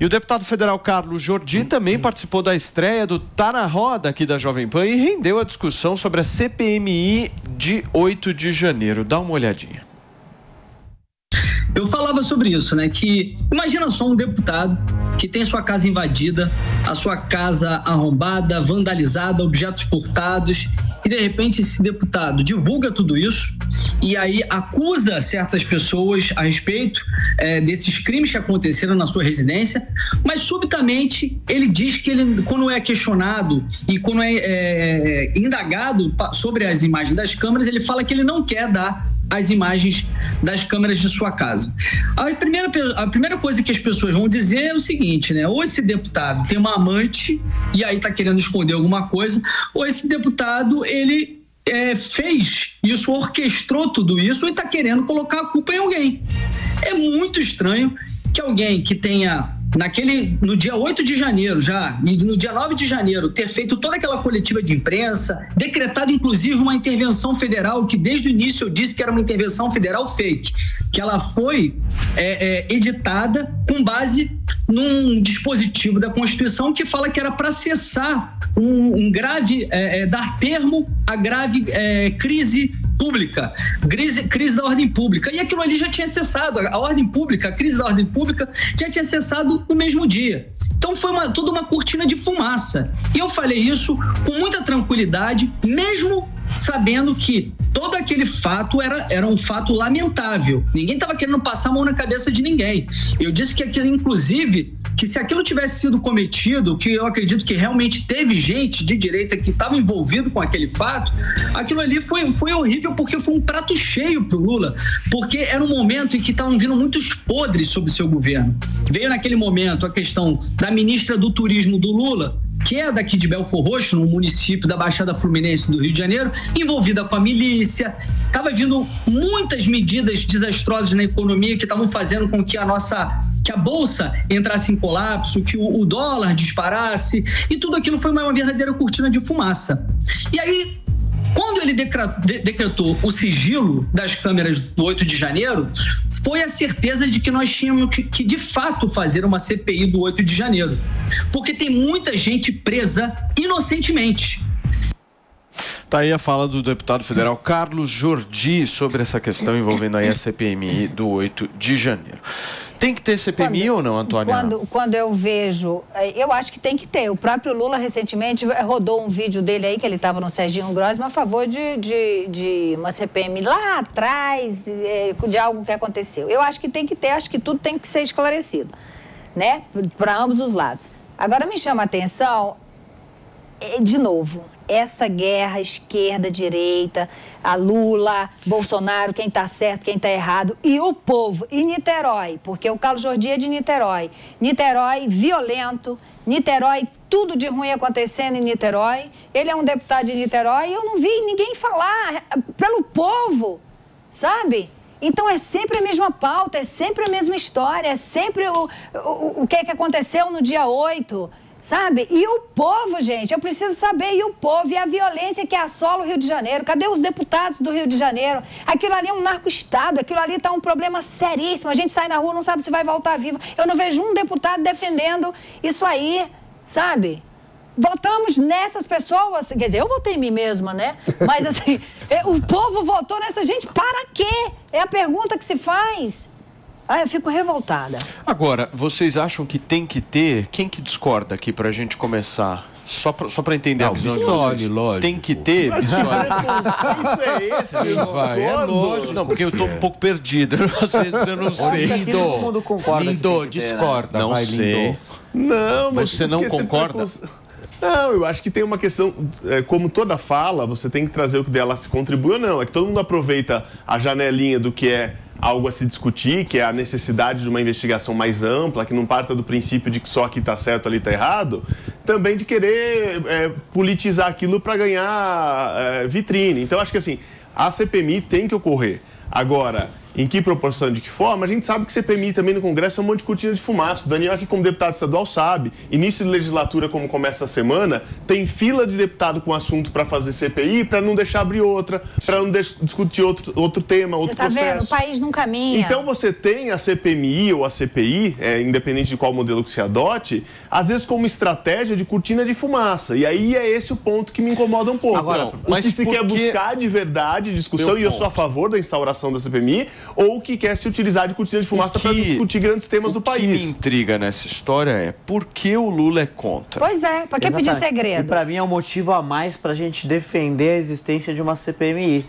E o deputado federal Carlos Jordi também participou da estreia do Tá na Roda aqui da Jovem Pan e rendeu a discussão sobre a CPMI de 8 de janeiro. Dá uma olhadinha. Eu falava sobre isso, né? Que imagina só um deputado que tem sua casa invadida, a sua casa arrombada, vandalizada, objetos furtados, e de repente esse deputado divulga tudo isso e aí acusa certas pessoas a respeito desses crimes que aconteceram na sua residência, mas subitamente ele diz que ele, quando é questionado e quando é indagado sobre as imagens das câmeras, ele fala que ele não quer dar as imagens das câmeras de sua casa. A primeira coisa que as pessoas vão dizer é o seguinte, né? Ou esse deputado tem uma amante e aí tá querendo esconder alguma coisa, ou esse deputado, ele fez isso, orquestrou tudo isso e tá querendo colocar a culpa em alguém. É muito estranho que alguém que tenha no dia 8 de janeiro já, e no dia 9 de janeiro, ter feito toda aquela coletiva de imprensa, decretado inclusive uma intervenção federal, que desde o início eu disse que era uma intervenção federal fake, que ela foi editada com base num dispositivo da Constituição que fala que era para cessar dar termo a grave crise pública, crise da ordem pública, e aquilo ali já tinha cessado, a ordem pública, a crise da ordem pública já tinha cessado no mesmo dia. Então foi toda uma cortina de fumaça, e eu falei isso com muita tranquilidade, mesmo sabendo que todo aquele fato era um fato lamentável. Ninguém estava querendo passar a mão na cabeça de ninguém. Eu disse que aquilo, inclusive, que se aquilo tivesse sido cometido, que eu acredito que realmente teve gente de direita que estava envolvido com aquele fato, aquilo ali foi horrível, porque foi um prato cheio pro Lula, porque era um momento em que estavam vindo muitos podres sobre o seu governo. Veio naquele momento a questão da ministra do Turismo do Lula, que é daqui de Belfor Roxo, no município da Baixada Fluminense do Rio de Janeiro, envolvida com a milícia. Estava vindo muitas medidas desastrosas na economia que estavam fazendo com que a bolsa entrasse em colapso, que o dólar disparasse, e tudo aquilo foi uma verdadeira cortina de fumaça. E aí, quando ele decretou o sigilo das câmeras do 8 de janeiro, foi a certeza de que nós tínhamos que de fato fazer uma CPI do 8 de janeiro, porque tem muita gente presa inocentemente. Tá aí a fala do deputado federal Carlos Jordi sobre essa questão envolvendo aí a CPMI do 8 de janeiro. Tem que ter CPMI ou não, Antônia? Quando eu vejo, eu acho que tem que ter. O próprio Lula recentemente rodou um vídeo dele aí, que ele estava no Serginho Grossman, a favor de uma CPMI lá atrás, de algo que aconteceu. Eu acho que tem que ter, acho que tudo tem que ser esclarecido, né? Para ambos os lados. Agora me chama a atenção, de novo, essa guerra esquerda-direita, a Lula, Bolsonaro, quem está certo, quem está errado, e o povo, e Niterói, porque o Carlos Jordi é de Niterói. Niterói violento, Niterói, tudo de ruim acontecendo em Niterói. Ele é um deputado de Niterói e eu não vi ninguém falar pelo povo, sabe? Então é sempre a mesma pauta, é sempre a mesma história, é sempre o que aconteceu no dia 8, sabe? E o povo, gente, eu preciso saber, e o povo, e a violência que assola o Rio de Janeiro. Cadê os deputados do Rio de Janeiro? Aquilo ali é um narco-estado, aquilo ali está um problema seríssimo. A gente sai na rua, não sabe se vai voltar vivo. Eu não vejo um deputado defendendo isso aí, sabe? Votamos nessas pessoas, quer dizer, eu votei em mim mesma, né? Mas assim, o povo votou nessa gente para quê? É a pergunta que se faz. Eu fico revoltada. Agora, vocês acham que tem que ter? Quem que discorda aqui pra gente começar? Só pra entender a visão de vocês. Lógico. Tem que ter, Bissoli? É lógico. Não, porque eu tô um pouco perdido. Às vezes eu não sei. Todo mundo concorda. Lindo, discorda. Não vai, sei. Lindo. Não, mas você não concorda? Não, eu acho que tem uma questão, como toda fala, você tem que trazer o que dela se contribui ou não. É que todo mundo aproveita a janelinha do que é algo a se discutir, que é a necessidade de uma investigação mais ampla, que não parta do princípio de que só aqui está certo, ali está errado, também de querer politizar aquilo para ganhar vitrine. Então, acho que assim, a CPMI tem que ocorrer. Agora, em que proporção, de que forma, a gente sabe que CPMI também no Congresso é um monte de cortina de fumaça. O Daniel aqui como deputado estadual sabe, início de legislatura como começa a semana, tem fila de deputado com assunto para fazer CPI, para não deixar abrir outra, para não discutir outro tema, outro processo. Você tá vendo? O país não caminha. Então você tem a CPMI ou a CPI, independente de qual modelo que se adote, às vezes como estratégia de cortina de fumaça. E aí é esse o ponto que me incomoda um pouco. Agora, o que se quer buscar de verdade discussão, e eu sou a favor da instauração da CPMI, ou que quer se utilizar de cortina de fumaça para discutir grandes temas do país. O que me intriga nessa história é por que o Lula é contra? Pois é, por que pedir segredo? E para mim é um motivo a mais para a gente defender a existência de uma CPMI.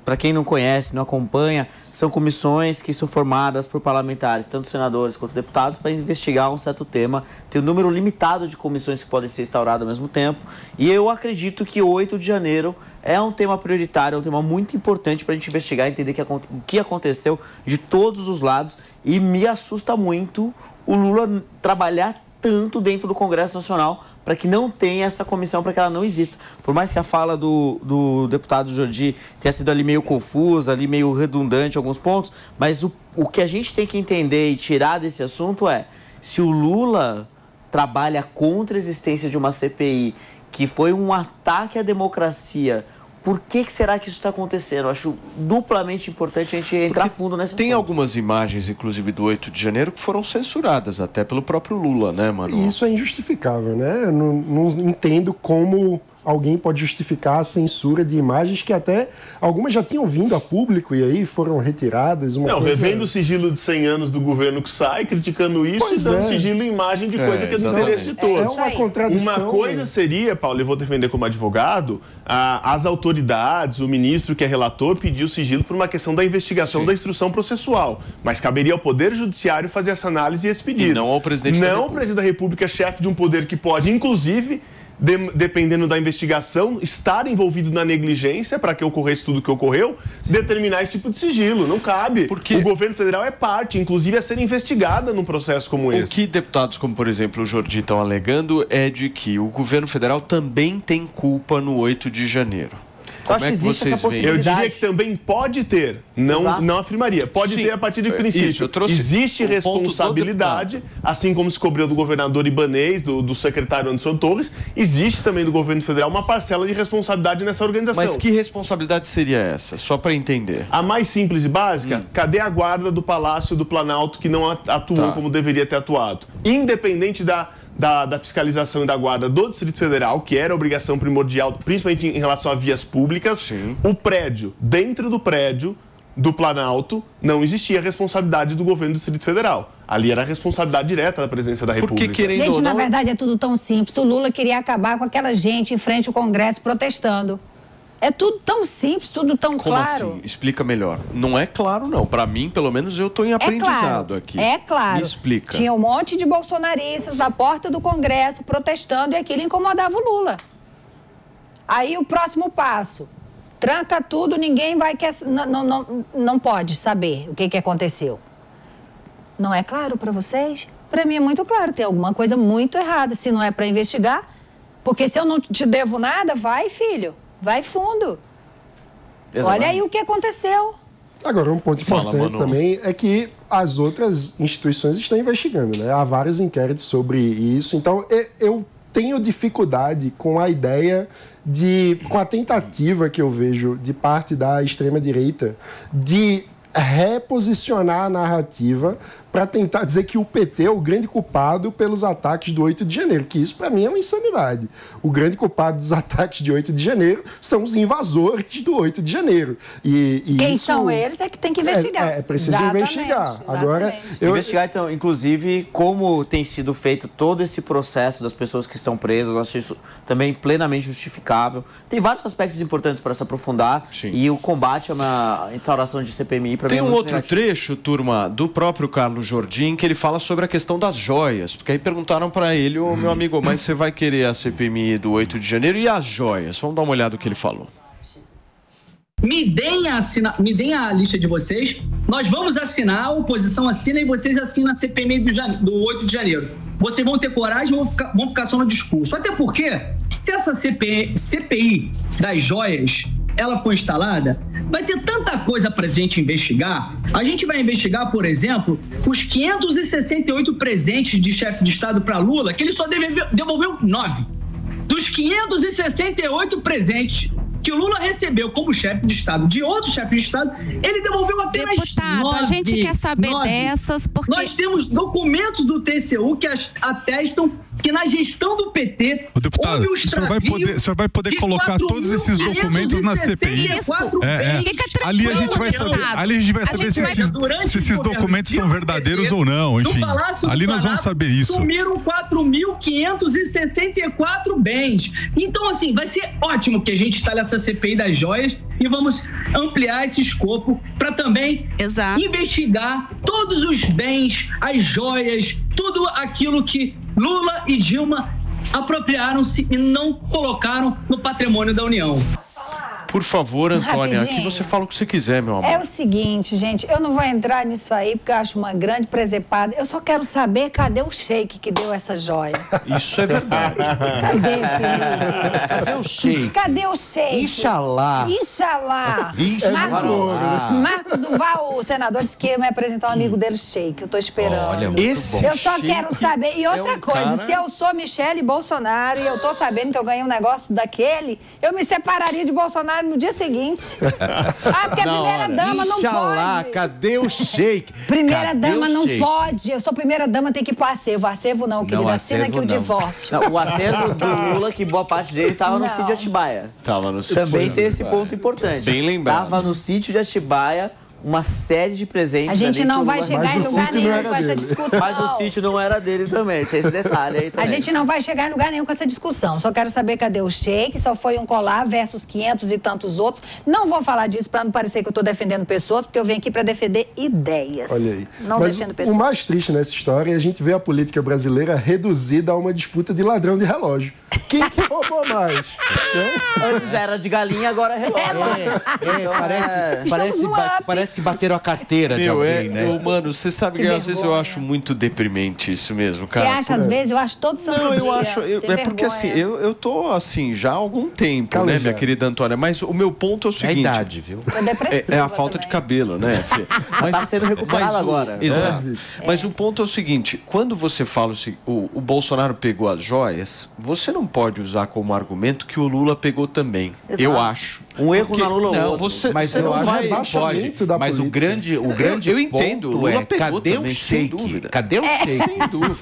Para quem não conhece, não acompanha, são comissões que são formadas por parlamentares, tanto senadores quanto deputados, para investigar um certo tema. Tem um número limitado de comissões que podem ser instauradas ao mesmo tempo. E eu acredito que 8 de janeiro é um tema prioritário, é um tema muito importante para a gente investigar e entender o que aconteceu de todos os lados. E me assusta muito o Lula trabalhar tanto dentro do Congresso Nacional para que não tenha essa comissão, para que ela não exista. Por mais que a fala do deputado Jordi tenha sido ali meio confusa, ali meio redundante em alguns pontos, mas o que a gente tem que entender e tirar desse assunto é, se o Lula trabalha contra a existência de uma CPI, que foi um ataque à democracia, por que será que isso está acontecendo? Eu acho duplamente importante a gente entrar fundo nessa Tem algumas imagens, inclusive do 8 de janeiro, que foram censuradas até pelo próprio Lula, né, Manu? Isso é injustificável, né? Eu não entendo como alguém pode justificar a censura de imagens que até algumas já tinham vindo a público e aí foram retiradas. Revendo o sigilo de 100 anos do governo que sai, criticando isso e dando sigilo em imagem de coisa que é do interesse de todos. É uma contradição. Uma coisa seria, Paulo, eu vou defender como advogado, as autoridades, o ministro que é relator pediu sigilo por uma questão da investigação da instrução processual. Mas caberia ao Poder Judiciário fazer essa análise e esse pedido. E não ao presidente da República. Não o presidente da República, chefe de um poder que pode, inclusive, dependendo da investigação, estar envolvido na negligência para que ocorresse tudo o que ocorreu, determinar esse tipo de sigilo. Não cabe. Porque o governo federal é parte, inclusive, a ser investigada num processo como esse. O que deputados como, por exemplo, o Jordi estão alegando é de que o governo federal também tem culpa no 8 de janeiro. Eu acho que existe essa possibilidade. Eu diria que também pode ter, não afirmaria. Pode ter a partir de princípio. Existe responsabilidade, assim como se cobrou do governador Ibanez, do secretário Anderson Torres, existe também do governo federal uma parcela de responsabilidade nessa organização. Mas que responsabilidade seria essa? Só para entender. A mais simples e básica, cadê a guarda do Palácio do Planalto que não atuou como deveria ter atuado? Independente da fiscalização e da guarda do Distrito Federal, que era obrigação primordial, principalmente em relação a vias públicas, o prédio, dentro do prédio do Planalto, não existia responsabilidade do governo do Distrito Federal. Ali era a responsabilidade direta da presidência da República. Porque, querendo ou não, na verdade, é tudo tão simples. O Lula queria acabar com aquela gente em frente ao Congresso protestando. É tudo tão simples, tudo tão claro. Como assim? Explica melhor. Não é claro, não. Para mim, pelo menos, eu estou em aprendizado aqui. É claro. Me explica. Tinha um monte de bolsonaristas na porta do Congresso protestando e aquilo incomodava o Lula. Aí o próximo passo. Tranca tudo, ninguém vai... Não pode saber o que aconteceu. Não é claro para vocês? Para mim é muito claro. Tem alguma coisa muito errada. Se não é para investigar, porque se eu não te devo nada, vai, filho. Vai fundo. Exatamente. Olha aí o que aconteceu. Agora, um ponto importante também é que as outras instituições estão investigando, né? Há vários inquéritos sobre isso. Então, eu tenho dificuldade com a ideia com a tentativa que eu vejo de parte da extrema-direita de reposicionar a narrativa para tentar dizer que o PT é o grande culpado pelos ataques do 8 de janeiro, que isso, para mim, é uma insanidade. O grande culpado dos ataques de 8 de janeiro são os invasores do 8 de janeiro. Quem são eles é que tem que investigar. É preciso investigar. Agora, investigar, então, inclusive, como tem sido feito todo esse processo das pessoas que estão presas, eu acho isso também plenamente justificável. Tem vários aspectos importantes para se aprofundar. Sim. E o combate a uma instauração de CPMI, para mim, é muito negativo. Tem um outro trecho, turma, do próprio Carlos Jordi, que ele fala sobre a questão das joias, porque aí perguntaram para ele, meu amigo, mas você vai querer a CPMI do 8 de janeiro e as joias? Vamos dar uma olhada no que ele falou. Me deem a lista de vocês, nós vamos assinar, a oposição assina e vocês assinam a CPMI do 8 de janeiro. Vocês vão ter coragem ou vão ficar só no discurso? Até porque, se essa CPI das joias ela for instalada, vai ter tanta coisa pra gente investigar. A gente vai investigar, por exemplo, os 568 presentes de chefe de Estado para Lula, que ele só devolveu 9. Dos 568 presentes que o Lula recebeu como chefe de Estado de outro chefe de Estado, ele devolveu apenas 9. A gente quer saber dessas, porque... Nós temos documentos do TCU que atestam que na gestão do PT houve um extravio. O senhor vai poder colocar todos esses documentos na CPI. Fica tranquilo, ali a gente vai saber se esses documentos são verdadeiros ou não, enfim. Ali nós vamos saber isso. Sumiram 4.564 bens. Então, assim, vai ser ótimo que a gente instale essa CPI das joias e vamos ampliar esse escopo para também investigar todos os bens, as joias, tudo aquilo que Lula e Dilma apropriaram-se e não colocaram no patrimônio da União. Por favor, Antônia, Rapidinho. aqui você fala o que você quiser, meu amor. É o seguinte, gente, eu não vou entrar nisso aí porque eu acho uma grande presepada. Eu só quero saber cadê o sheik que deu essa joia. Isso é verdade. Cadê, Felipe? Cadê o sheik? Cadê o sheik? Inxalá. Inxalá. Marcos Duval, o senador, disse que ia me apresentar um amigo dele, sheik. Eu tô esperando. Olha, muito bom. Eu só quero saber. E outra coisa, se eu sou Michele Bolsonaro e eu tô sabendo que eu ganhei um negócio daquele, eu me separaria de Bolsonaro no dia seguinte. Porque a primeira-dama não Inxalá, pode. cadê o sheik? Primeira-dama não sheik? pode. Eu sou primeira-dama, tem que ir pro acervo. Acervo não, querida. Assina aqui o divórcio. Não, o acervo do Lula, que boa parte dele estava no sítio de Atibaia. Tava no sítio. Também tem esse ponto importante. Bem lembrado. Tava no sítio de Atibaia uma série de presentes. A gente ali não que o vai Lula- chegar em lugar nenhum com essa dele. discussão. Mas o sítio não era dele também, tem esse detalhe aí também. A gente não vai chegar em lugar nenhum com essa discussão. Só quero saber cadê o sheik, só foi um colar versus 500 e tantos outros. Não vou falar disso para não parecer que eu estou defendendo pessoas, porque eu venho aqui para defender ideias. Olha aí. Não Mas defendo o pessoas. mais triste nessa história é a gente ver a política brasileira reduzida a uma disputa de ladrão de relógio. Quem que roubou mais? Né? Antes era de galinha, agora é relógio. Parece que bateram a carteira de Meu, alguém, né? Mano, você sabe que, Que às vezes eu vergonha. acho muito deprimente isso mesmo, Você cara. acha, às vezes, eu acho todo santo Não, dia. eu acho. Tem É porque assim, vergonha. eu tô assim já há algum tempo, Calejado. né, minha querida Antônia? Mas o meu ponto é o É a seguinte. idade, viu? Tô depressiva É a falta de também. cabelo, né? Fê? Tá sendo recuperado agora. Exato. Mas o ponto é o seguinte: quando você fala o Bolsonaro pegou as joias, você não pode usar como argumento que o Lula pegou também. Exato. Eu acho. Um erro Porque- na Lula ou não, outro. Você, Mas você eu não acho vai. que pode. rebaixamento da Mas o política. grande Eu entendo, o ponto Lula é, pegou cadê também, o sem sheik? dúvida. Cadê o sheik? Sem dúvida.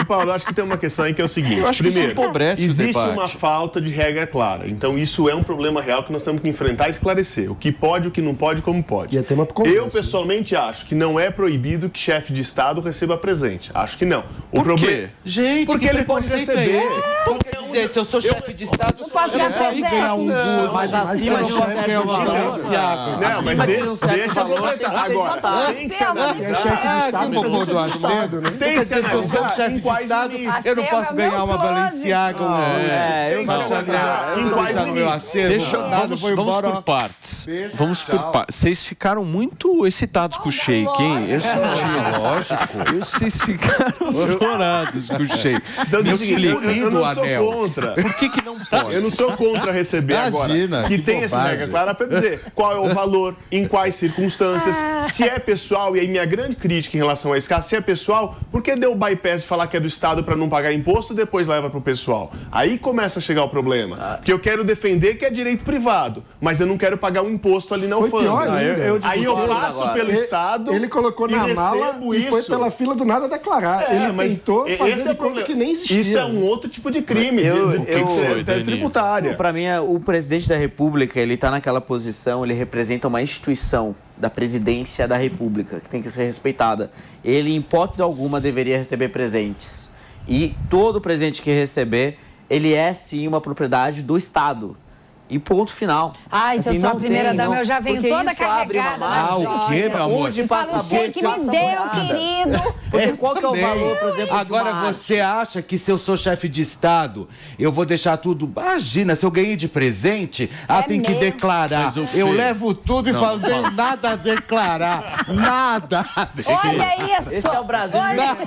E Paulo, eu acho que tem uma questão aí que é o seguinte. Eu acho que isso Primeiro, empobrece o existe debate. uma falta de regra clara. Então, isso é um problema real que nós temos que enfrentar e esclarecer. O que pode, o que não pode, como pode. E é tema pro Congresso, Eu, pessoalmente, acho que não é proibido que chefe de Estado receba presente. Acho que não. O Por problema... quê? Gente, Porque que ele pode preconceito receber. é esse? Como quer dizer, se eu sou chefe de Estado, Não posso ganhar presente. ganhar um Não, Mas acima de um ganhar certo uma valor. Balenciaga. Não, mas Acima de um certo deixa eu valor, completar. tem que ser Agora, Estado. tem que Selma, ser Se é chefe de Ah, Estado, que bobô do presente de Estado, Acedo. né? Tem Quer que dizer, se eu sou analisar chefe em de quais Estado, limites. eu não Selma, posso ganhar meu uma closet. Balenciaga. Eu Tem que sou analisar Eu em sou quais já no meu limites. acervo. Deixa, nada, vamos vou vamos embora. por partes. Beijo, Vamos por tchau. partes. Vocês ficaram muito excitados com o Sheik, hein? Eu senti, lógico. Vocês ficaram adorados com o Sheik. Então, Me é o seguinte, explica. eu não o sou anel. contra. Por que não pode? Eu não sou contra receber Imagina, agora. Que que tem essa bobagem. regra clara para dizer qual é o valor, em quais circunstâncias, se é pessoal, e aí minha grande crítica em relação a esse caso, se é pessoal, por que deu o bypass de falar que é do Estado para não pagar imposto e depois leva para o pessoal? Aí começa a chegar o problema. Porque eu quero defender que é direito privado, mas eu não quero pagar um imposto ali na Foi pior alfândega. ainda. Aí eu discordo passo agora. pelo Estado Ele colocou e na mala recebo e foi isso. pela fila do nada declarar. Ele mas tentou esse fazer é de o conta problema. que nem existia. Isso é um outro tipo de crime, tributária. Para mim, o presidente da República, ele tá naquela posição, ele representa uma instituição da presidência da República, que tem que ser respeitada. Ele, em hipótese alguma, deveria receber presentes. E todo presente que receber, ele é, sim, uma propriedade do Estado. E ponto final. Ai, se eu sou a não primeira tem, dama, não. eu já venho Porque toda isso abre uma carregada nas margem. Ah, o quê, joias. meu amor? Onde Eu falo, passa a Sheik, bolsa, me passa deu, morada. querido. Porque qual que é o também. valor, por exemplo, Agora de uma você acha que se eu sou chefe de Estado, eu vou deixar tudo... Imagina, se eu ganhei de presente, tem que mesmo? declarar. Mas o Eu Fê- levo tudo e falo, tenho nada a declarar. Nada a declarar. Olha isso. Esse é o Brasil. Olha. Nada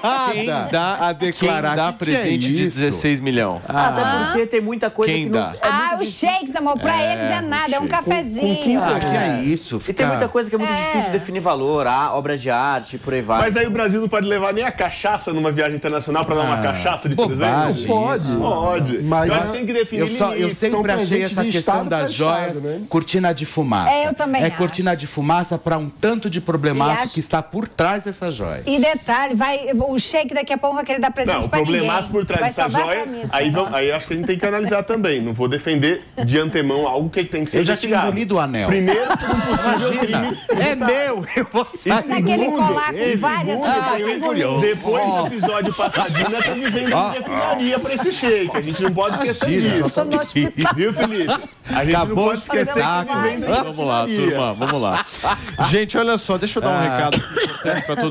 a declarar. Quem dá Que é presente de isso? 16 milhões? Até porque tem muita coisa Quem que não dá? é muito os shakes, amor, pra eles é nada, é um cafezinho. Que é isso? E tem muita coisa que é muito difícil definir valor, obra de arte, por aí vai. Mas aí o Brasil não pode levar nem a cachaça numa viagem internacional pra dar uma cachaça de presente? Pode. Mas eu acho que tem que definir eu sempre achei essa questão das joias cortina de fumaça. Eu também acho. Cortina de fumaça para um tanto de problemaço que está por trás dessas joias. E detalhe, o shake daqui a pouco vai querer dar presente pra ninguém. O problemaço por trás dessas joias, aí acho que a gente tem que analisar também. Não vou defender de antemão algo que tem que ser investigado. Eu já tinha engolido o anel. Primeiro, por um possível crime. É meu, eu vou sair. Naquele colar com várias depois do episódio passadinho, tá me vendo refinaria pra esse shake. A gente não pode esquecer disso. Viu, Felipe? A gente não pode esquecer que vem. Vamos lá, turma, vamos lá. Gente, olha só, deixa eu dar um recado aqui pra todo